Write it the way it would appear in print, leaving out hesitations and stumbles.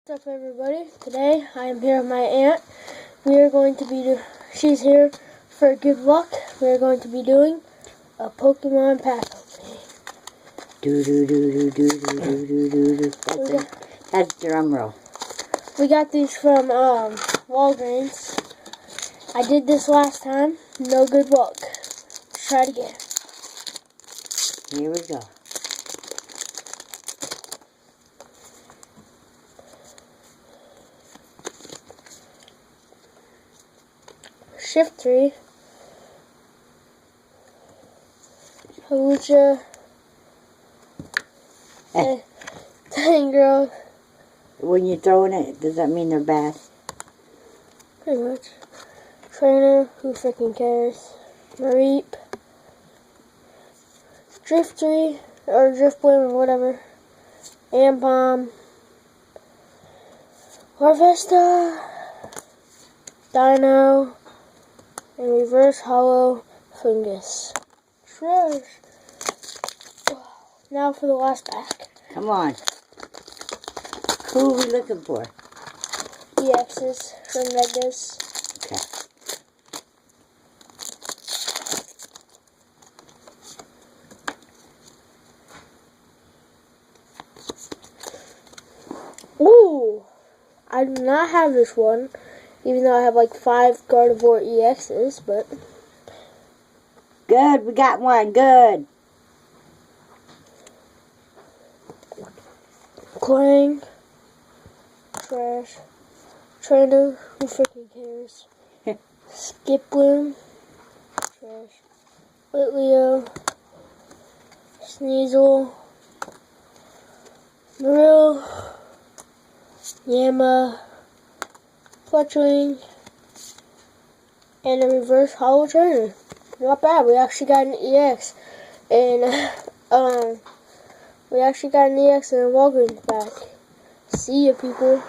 What's up, everybody? Today I am here with my aunt. We are going to be she's here for good luck. We are going to be doing a Pokemon pack opening. That's drum roll. We got these from Walgreens. I did this last time. No good luck. Let's try it again. Here we go. Shiftry, Hawlucha, Tangrowth. When you're throwing it, does that mean they're bad? Pretty much. Trainer, who freaking cares? Mareep, Driftree, or Drifblim, or whatever. Ampom, Harvesta, Dino, and Reverse Hollow Fungus. Trash. Now for the last pack. Come on. Who are we looking for? EXs from Megas. Okay. Ooh! I do not have this one, even though I have like 5 Gardevoir EXs, but... Good, we got one. Good. Clang. Trash. Trainer, who freaking cares? Skiploom. Trash. Litleo. Sneasel. Marill. Yama. Fletchling. And a reverse hollow trainer. Not bad. We actually got an EX. And, we actually got an EX in a Walgreens pack. See ya, people.